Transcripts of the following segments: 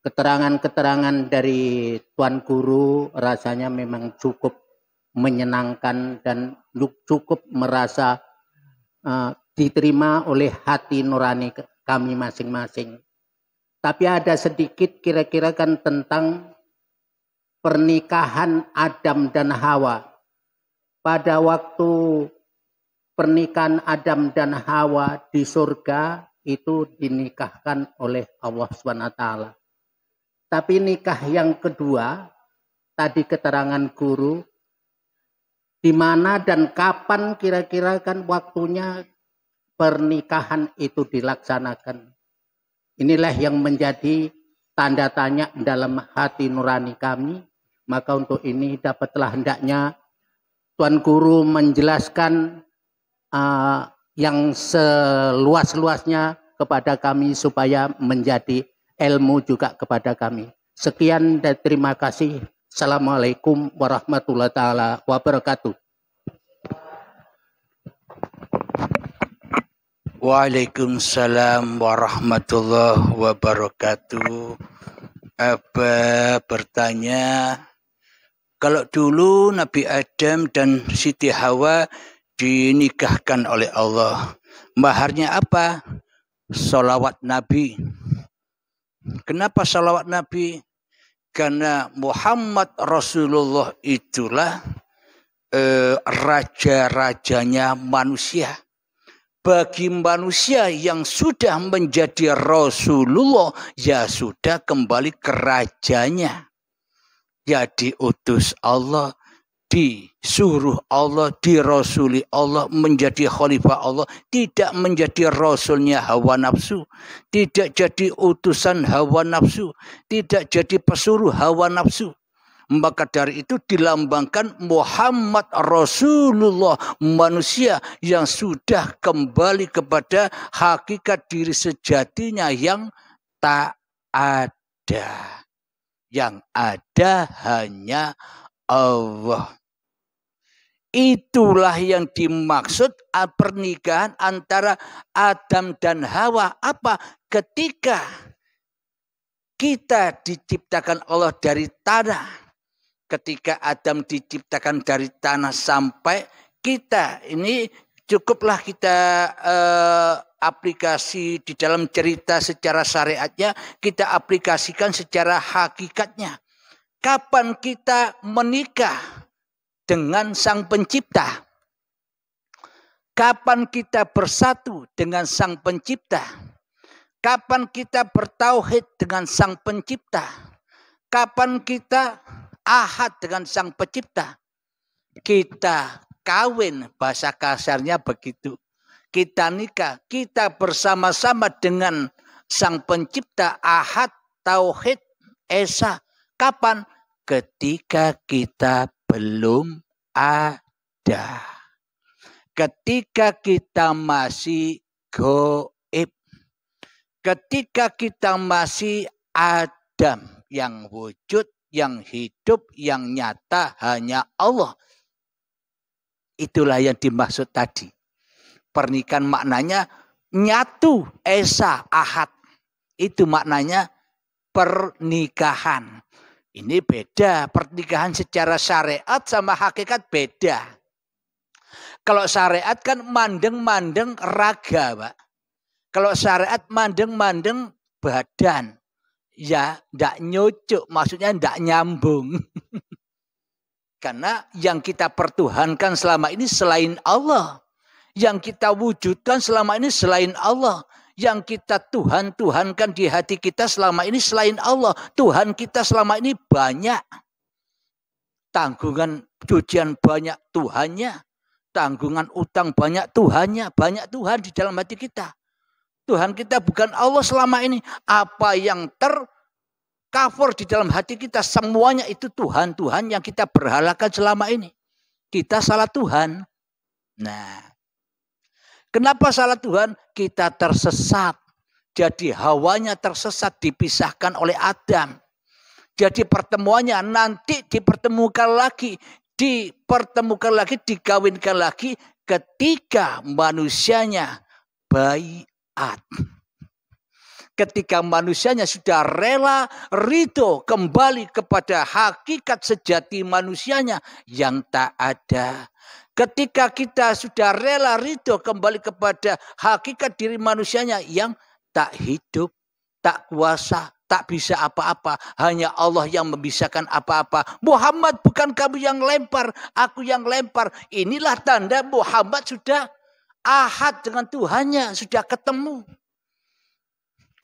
Keterangan-keterangan dari Tuan Guru rasanya memang cukup menyenangkan dan cukup merasa diterima oleh hati nurani kami masing-masing. Tapi ada sedikit kira-kira kan tentang pernikahan Adam dan Hawa. Pada waktu pernikahan Adam dan Hawa di surga itu dinikahkan oleh Allah SWT. Tapi nikah yang kedua, tadi keterangan guru, di mana dan kapan kira-kira kan waktunya pernikahan itu dilaksanakan. Inilah yang menjadi tanda tanya dalam hati nurani kami. Maka untuk ini dapatlah hendaknya Tuan Guru menjelaskan yang seluas-luasnya kepada kami supaya menjadi ilmu juga kepada kami. Sekian dan terima kasih. Assalamualaikum warahmatullahi taala wabarakatuh. Waalaikumsalam warahmatullahi wabarakatuh. Abah bertanya, kalau dulu Nabi Adam dan Siti Hawa dinikahkan oleh Allah, maharnya apa? Sholawat Nabi. Kenapa sholawat Nabi? Karena Muhammad Rasulullah itulah raja-rajanya manusia. Bagi manusia yang sudah menjadi Rasulullah, ya sudah kembali ke rajanya. Ya diutus Allah, disuruh Allah, dirasuli Allah, menjadi khalifah Allah, tidak menjadi rasulnya hawa nafsu, tidak jadi utusan hawa nafsu, tidak jadi pesuruh hawa nafsu. Maka dari itu dilambangkan Muhammad Rasulullah, manusia yang sudah kembali kepada hakikat diri sejatinya yang tak ada. Yang ada hanya Allah. Itulah yang dimaksud pernikahan antara Adam dan Hawa. Apa? Ketika kita diciptakan Allah dari tanah. Ketika Adam diciptakan dari tanah sampai kita ini cukuplah kita aplikasi di dalam cerita secara syariatnya, kita aplikasikan secara hakikatnya. Kapan kita menikah dengan Sang Pencipta? Kapan kita bersatu dengan Sang Pencipta? Kapan kita bertauhid dengan Sang Pencipta? Kapan kita ahad dengan Sang Pencipta? Kita kawin, bahasa kasarnya begitu. Kita nikah, kita bersama-sama dengan Sang Pencipta, ahad, tauhid, esa. Kapan? Ketika kita belum ada. Ketika kita masih gaib. Ketika kita masih Adam yang wujud, yang hidup, yang nyata hanya Allah. Itulah yang dimaksud tadi. Pernikahan maknanya nyatu, esa, ahad. Itu maknanya pernikahan. Ini beda. Pernikahan secara syariat sama hakikat beda. Kalau syariat kan mandeng-mandeng raga, Pak. Kalau syariat mandeng-mandeng badan. Ya, tidak nyucuk, maksudnya tidak nyambung. Karena yang kita pertuhankan selama ini selain Allah. Yang kita wujudkan selama ini selain Allah. Yang kita Tuhan-Tuhankan di hati kita selama ini selain Allah. Tuhan kita selama ini banyak. Tanggungan cucian banyak Tuhannya. Tanggungan utang banyak Tuhannya. Banyak Tuhan di dalam hati kita. Tuhan kita bukan Allah selama ini. Apa yang tercover di dalam hati kita, semuanya itu Tuhan-Tuhan yang kita berhalakan selama ini. Kita salah Tuhan. Nah, kenapa salah Tuhan? Kita tersesat. Jadi hawanya tersesat, dipisahkan oleh Adam. Jadi pertemuannya nanti dipertemukan lagi. Dikawinkan lagi ketika manusianya baiat. Ketika manusianya sudah rela ridho kembali kepada hakikat sejati manusianya yang tak ada. Ketika kita sudah rela ridho kembali kepada hakikat diri manusianya yang tak hidup, tak kuasa, tak bisa apa-apa. Hanya Allah yang membisahkan apa-apa. Muhammad, bukan kamu yang lempar, aku yang lempar. Inilah tanda Muhammad sudah ahad dengan Tuhannya, sudah ketemu.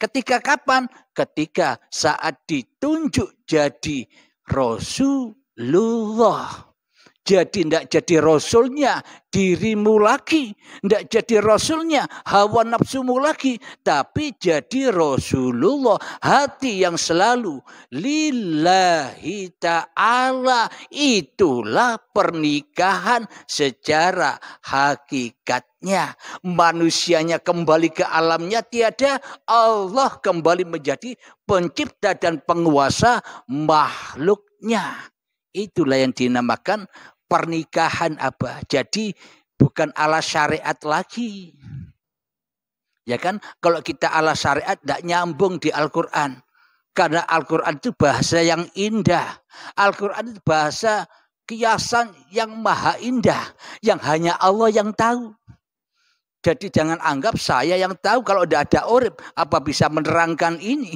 Ketika kapan? Ketika saat ditunjuk jadi Rasulullah. Jadi tidak jadi rasulnya dirimu lagi. Tidak jadi rasulnya hawa nafsumu lagi. Tapi jadi Rasulullah. Hati yang selalu lillahi ta'ala. Itulah pernikahan secara hakikatnya. Manusianya kembali ke alamnya tiada. Allah kembali menjadi pencipta dan penguasa makhluknya. Itulah yang dinamakan pernikahan apa? Jadi bukan ala syariat lagi. Ya kan? Kalau kita ala syariat tidak nyambung di Al-Quran. Karena Al-Quran itu bahasa yang indah. Al-Quran itu bahasa kiasan yang maha indah. Yang hanya Allah yang tahu. Jadi jangan anggap saya yang tahu. Kalau tidak ada urip, apa bisa menerangkan ini?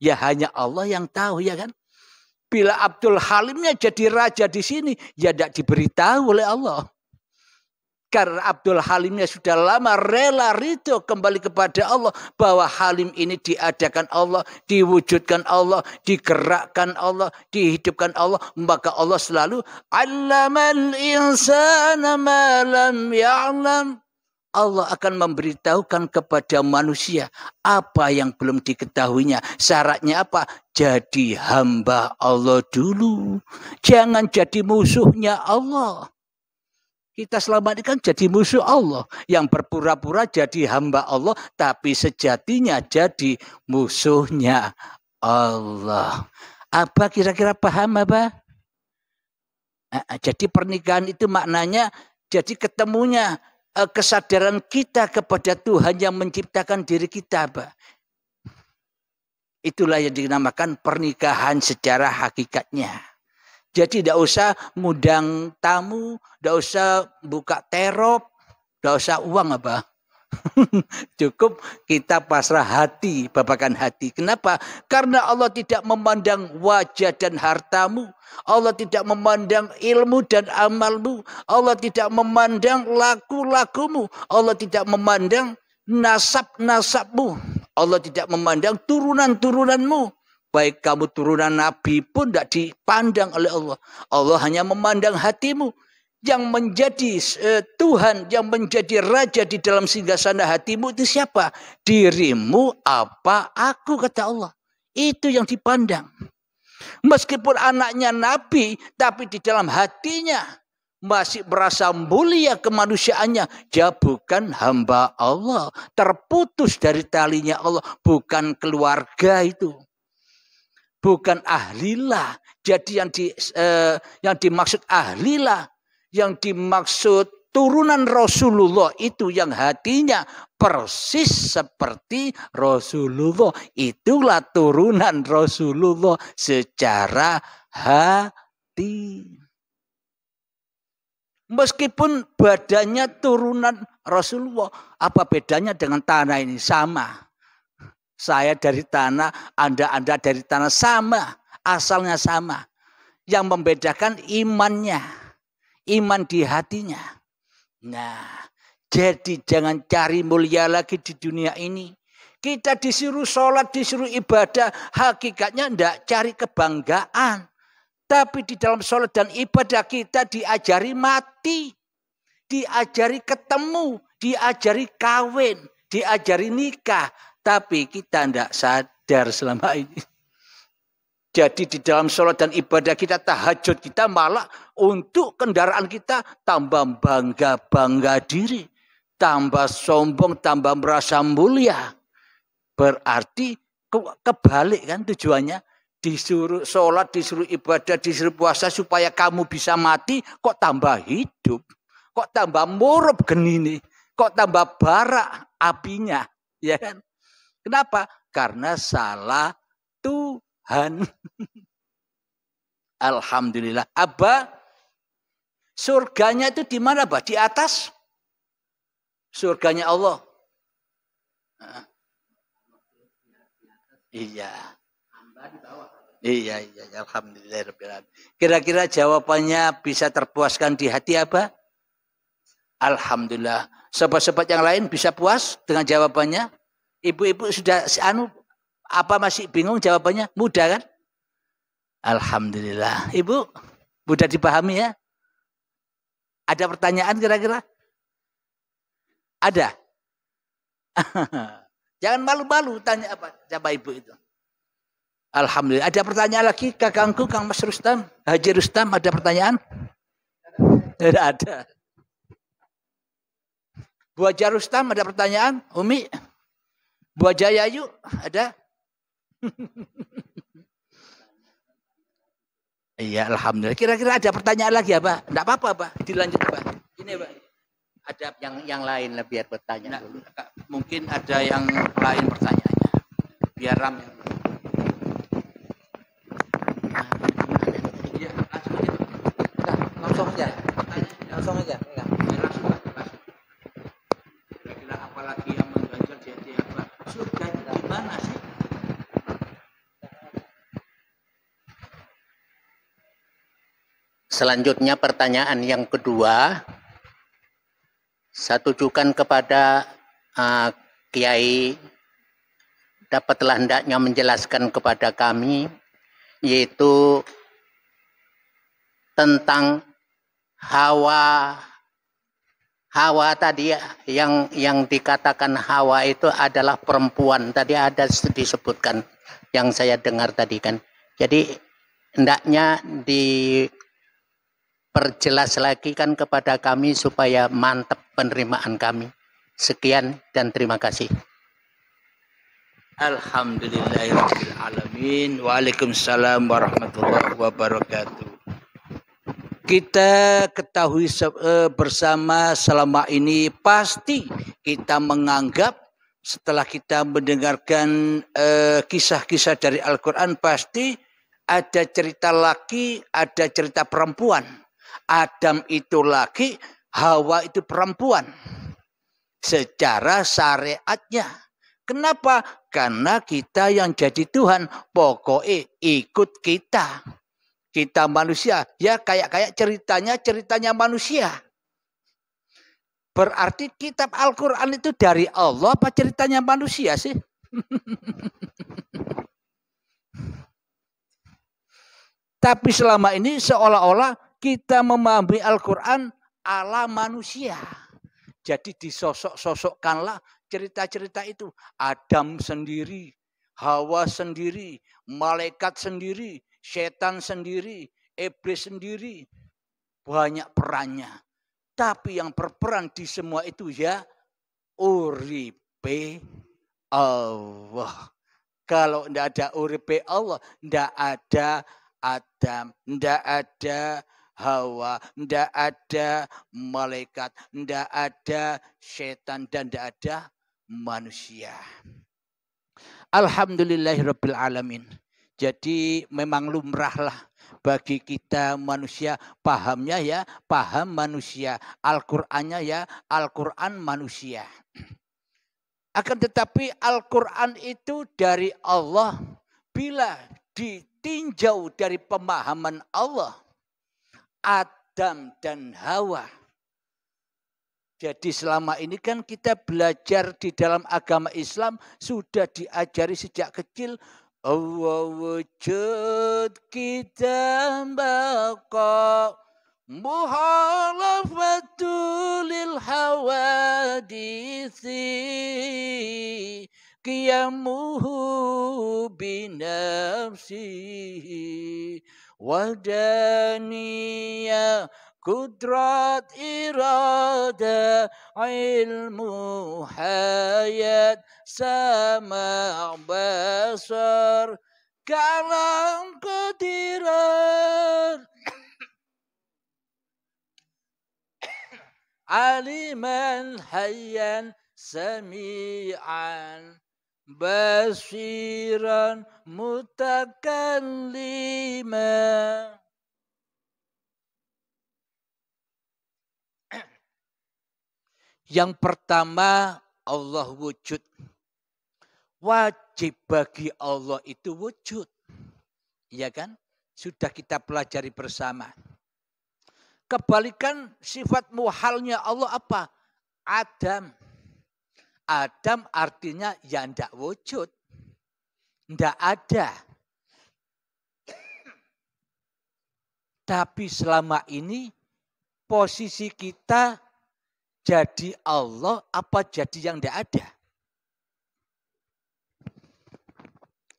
Ya hanya Allah yang tahu, ya kan? Bila Abdul Halimnya jadi raja di sini, ya tidak diberitahu oleh Allah. Karena Abdul Halimnya sudah lama rela ridho kembali kepada Allah. Bahwa Halim ini diadakan Allah, diwujudkan Allah, digerakkan Allah, dihidupkan Allah. Maka Allah selalu, Allamal insana ma lam ya'lam. Allah akan memberitahukan kepada manusia apa yang belum diketahuinya. Syaratnya apa? Jadi hamba Allah dulu. Jangan jadi musuhnya Allah. Kita selama ini kan jadi musuh Allah. Yang berpura-pura jadi hamba Allah. Tapi sejatinya jadi musuhnya Allah. Apa kira-kira paham apa? Jadi pernikahan itu maknanya jadi ketemunya kesadaran kita kepada Tuhan yang menciptakan diri kita, Pak. Itulah yang dinamakan pernikahan secara hakikatnya. Jadi tidak usah ngundang tamu, tidak usah buka terop, tidak usah uang apa. Cukup kita pasrah hati, babakan hati. Kenapa? Karena Allah tidak memandang wajah dan hartamu. Allah tidak memandang ilmu dan amalmu. Allah tidak memandang laku-lakumu. Allah tidak memandang nasab-nasabmu. Allah tidak memandang turunan-turunanmu. Baik kamu turunan Nabi pun tidak dipandang oleh Allah. Allah hanya memandang hatimu. Yang menjadi Tuhan, yang menjadi Raja di dalam singgasana hatimu itu siapa? Dirimu apa aku, kata Allah. Itu yang dipandang. Meskipun anaknya Nabi, tapi di dalam hatinya masih merasa mulia kemanusiaannya. Dia bukan hamba Allah. Terputus dari talinya Allah. Bukan keluarga itu. Bukan ahlilah. Jadi yang dimaksud ahlilah, yang dimaksud turunan Rasulullah itu yang hatinya persis seperti Rasulullah. Itulah turunan Rasulullah secara hati. Meskipun badannya turunan Rasulullah, apa bedanya dengan tanah ini? Sama. Saya dari tanah, Anda dari tanah, sama. Asalnya sama. Yang membedakan imannya. Iman di hatinya. Nah, jadi jangan cari mulia lagi di dunia ini. Kita disuruh sholat, disuruh ibadah. Hakikatnya tidak cari kebanggaan. Tapi di dalam sholat dan ibadah kita diajari mati. Diajari ketemu. Diajari kawin. Diajari nikah. Tapi kita tidak sadar selama ini. Jadi di dalam sholat dan ibadah kita, tahajud kita malah untuk kendaraan kita tambah bangga diri. Tambah sombong, tambah merasa mulia. Berarti kebalik kan tujuannya. Disuruh sholat, disuruh ibadah, disuruh puasa supaya kamu bisa mati. Kok tambah hidup? Kok tambah murup genini? Kok tambah barak apinya? Ya kan? Kenapa? karena salah Tuhan. Alhamdulillah. Abah, surganya itu di mana, Abah? Di atas surganya Allah. Iya. Iya, alhamdulillah. Kira-kira jawabannya bisa terpuaskan di hati apa? Alhamdulillah. Sobat-sobat yang lain bisa puas dengan jawabannya? Ibu-ibu sudah apa masih bingung jawabannya? Mudah kan? Alhamdulillah. Ibu, mudah dipahami ya? Ada pertanyaan kira-kira? Ada? Jangan malu-malu tanya apa siapa ibu itu. Alhamdulillah. Ada pertanyaan lagi kakangku Kang Mas Rustam, Haji Rustam, ada pertanyaan? Tidak ada. Bu Haji Rustam ada pertanyaan? Umi? Bu Haji Yayu ada? Iya, alhamdulillah. Kira-kira ada pertanyaan lagi apa? Enggak apa-apa, Pak. Dilanjut, Pak. Ini, Pak. Ada yang lain biar bertanya dulu. Mungkin ada yang lain pertanyaannya. Biar ramai. Iya, langsung aja. Langsung aja. Langsung aja. Kira-kira apa lagi yang mengganjal jadi apa? Surga di mana sih? Selanjutnya pertanyaan yang kedua. Saya tujukan kepada Kiai, dapatlah hendaknya menjelaskan kepada kami, yaitu tentang Hawa tadi yang dikatakan Hawa itu adalah perempuan. Tadi ada disebutkan yang saya dengar tadi kan. Jadi hendaknya diperjelas lagi kan kepada kami supaya mantap penerimaan kami. Sekian dan terima kasih. Alhamdulillahirabbil alamin. Waalaikumsalam warahmatullahi wabarakatuh. Kita ketahui bersama selama ini pasti kita menganggap setelah kita mendengarkan kisah-kisah dari Al-Quran pasti ada cerita laki, ada cerita perempuan. Adam itu laki, Hawa itu perempuan. Secara syariatnya. Kenapa? Karena kita yang jadi Tuhan, pokoknya ikut kita. Kita manusia, ya kayak ceritanya manusia. Berarti kitab Al-Quran itu dari Allah apa ceritanya manusia sih? Tapi selama ini seolah-olah kita memahami Al-Quran ala manusia. Jadi disosok-sosokkanlah cerita-cerita itu. Adam sendiri, Hawa sendiri, malaikat sendiri, setan sendiri, iblis sendiri. Banyak perannya. Tapi yang berperan di semua itu ya uripe Allah. Kalau tidak ada uripe Allah, tidak ada Adam, tidak ada Hawa, tidak ada malaikat, tidak ada setan, dan tidak ada manusia. Alhamdulillahirabbil alamin. Jadi memang lumrahlah bagi kita manusia pahamnya ya paham manusia, Al-Qur'annya ya Al-Qur'an manusia. Akan tetapi Al-Qur'an itu dari Allah bila ditinjau dari pemahaman Allah, Adam dan Hawa. Jadi selama ini kan kita belajar di dalam agama Islam sudah diajari sejak kecil Allah wujud kita baqa muhalafatul hawadisi qiyamuhu binafsihi wadaniya kudrat irada ilmu hayat sama basar kalam qadiran aliman hayyan sami'an basiran mutakallima. Yang pertama, Allah wujud. Wajib bagi Allah itu wujud. Iya kan? Sudah kita pelajari bersama. Kebalikan sifat muhalnya Allah apa? Adam. Adam artinya ya tidak wujud. Tidak ada. Tapi selama ini posisi kita jadi Allah apa jadi yang tidak ada?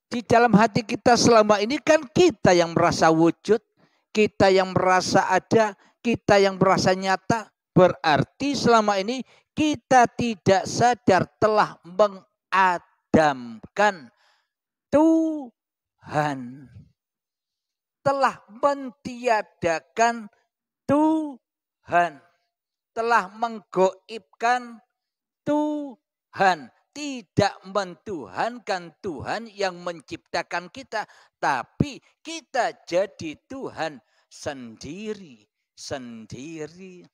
Di dalam hati kita selama ini kan kita yang merasa wujud, kita yang merasa ada, kita yang merasa nyata. Berarti selama ini kita tidak sadar telah mengadamkan Tuhan. Telah mentiadakan Tuhan. Telah menggoibkan Tuhan. Tidak mentuhankan Tuhan yang menciptakan kita. Tapi kita jadi Tuhan sendiri-sendiri.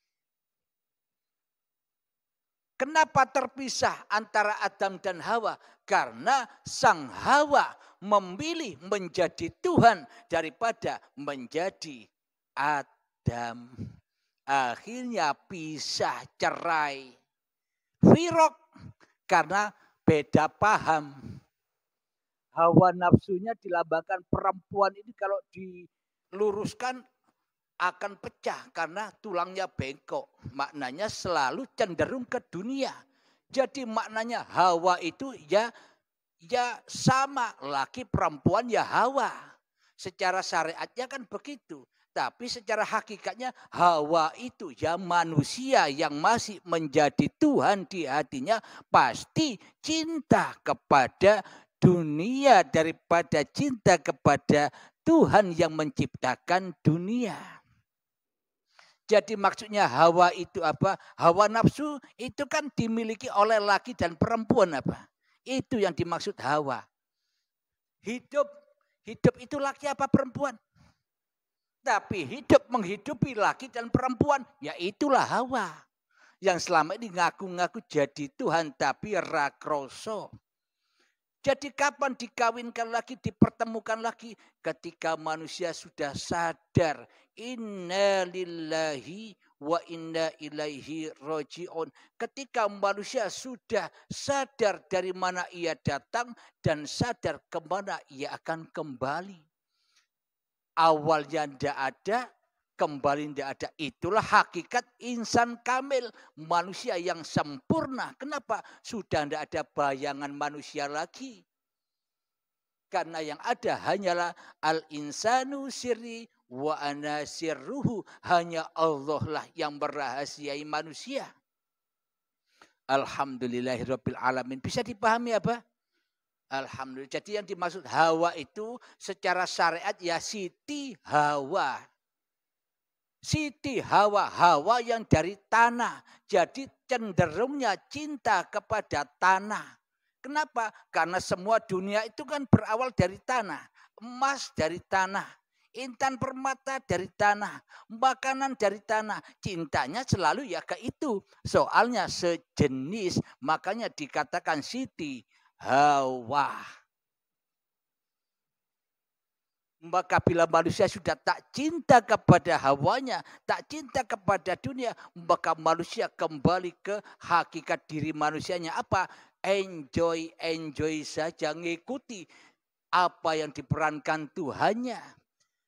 Kenapa terpisah antara Adam dan Hawa? Karena sang Hawa memilih menjadi Tuhan daripada menjadi Adam. Akhirnya pisah, cerai. Firok karena beda paham. Hawa nafsunya dilambangkan perempuan ini kalau diluruskan akan pecah karena tulangnya bengkok. Maknanya selalu cenderung ke dunia. Jadi maknanya Hawa itu ya sama, laki perempuan ya Hawa. Secara syariatnya kan begitu. Tapi secara hakikatnya Hawa itu ya manusia yang masih menjadi Tuhan di hatinya pasti cinta kepada dunia daripada cinta kepada Tuhan yang menciptakan dunia. Jadi maksudnya Hawa itu apa? Hawa nafsu itu kan dimiliki oleh laki dan perempuan apa? Itu yang dimaksud Hawa. Hidup itu laki apa perempuan? Tapi hidup menghidupi laki dan perempuan, ya itulah Hawa. Yang selama ini ngaku-ngaku jadi Tuhan tapi rakroso. Jadi kapan dikawinkan lagi, dipertemukan lagi? Ketika manusia sudah sadar. Inna lillahi wa inna ilaihi roji'un. Ketika manusia sudah sadar dari mana ia datang dan sadar kemana ia akan kembali. Awalnya tidak ada, kembali tidak ada. Itulah hakikat insan kamil, manusia yang sempurna. Kenapa? Sudah tidak ada bayangan manusia lagi. Karena yang ada hanyalah al-insanu sirri wa ana sirruhu. Hanya Allah lah yang merahasiai manusia. Alhamdulillahirabbil alamin. Bisa dipahami apa? Alhamdulillah. Jadi yang dimaksud Hawa itu secara syariat ya Siti Hawa. Siti Hawa, Hawa yang dari tanah. Jadi cenderungnya cinta kepada tanah. Kenapa? Karena semua dunia itu kan berawal dari tanah. Emas dari tanah. Intan permata dari tanah. Makanan dari tanah. Cintanya selalu ya ke itu. Soalnya sejenis. Makanya dikatakan Siti Hawa. Maka bila manusia sudah tak cinta kepada hawanya, tak cinta kepada dunia, maka manusia kembali ke hakikat diri manusianya. Apa? Enjoy saja, ngikuti apa yang diperankan Tuhannya.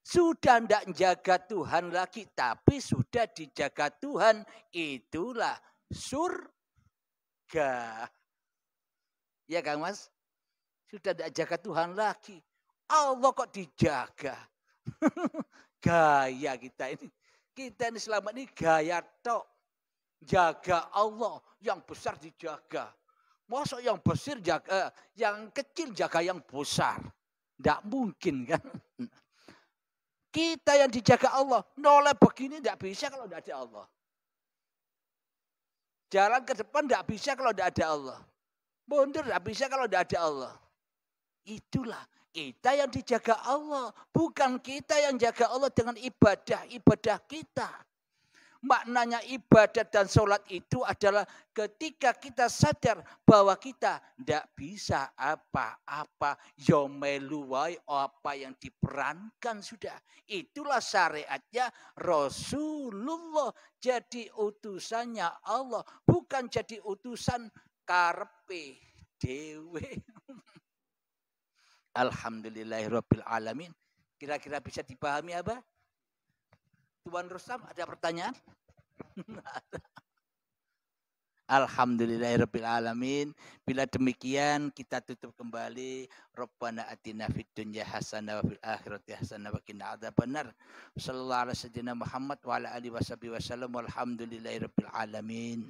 Sudah tidak jaga Tuhan lagi, tapi sudah dijaga Tuhan. Itulah surga. Ya Kang Mas, sudah tidak jaga Tuhan lagi. Allah kok dijaga. Gaya kita ini. Kita ini selama ini gaya tok. Jaga Allah, yang besar dijaga. Masa yang besar jaga, yang kecil jaga yang besar. Tidak mungkin kan. Kita yang dijaga Allah. Noleh begini tidak bisa kalau tidak ada Allah. Jalan ke depan tidak bisa kalau tidak ada Allah. Mundur tidak bisa kalau tidak ada Allah. Itulah kita yang dijaga Allah. Bukan kita yang jaga Allah dengan ibadah-ibadah kita. Maknanya ibadat dan sholat itu adalah ketika kita sadar bahwa kita tidak bisa apa-apa. Yomeluwai apa yang diperankan sudah. Itulah syariatnya Rasulullah. Jadi utusannya Allah. Bukan jadi utusan karepe dewe. Alhamdulillahirabbil alamin. Kira-kira bisa dipahami apa? Tuan Rustam, ada pertanyaan? Alhamdulillahirabbil alamin. Bila demikian kita tutup kembali. Rabbana atina fid dunya hasanah wa fil akhirati hasanah wa qina adzabannar. Sallallahu alaihi wasallam Muhammad wa ala alihi wasallam. Walhamdulillahirabbil alamin.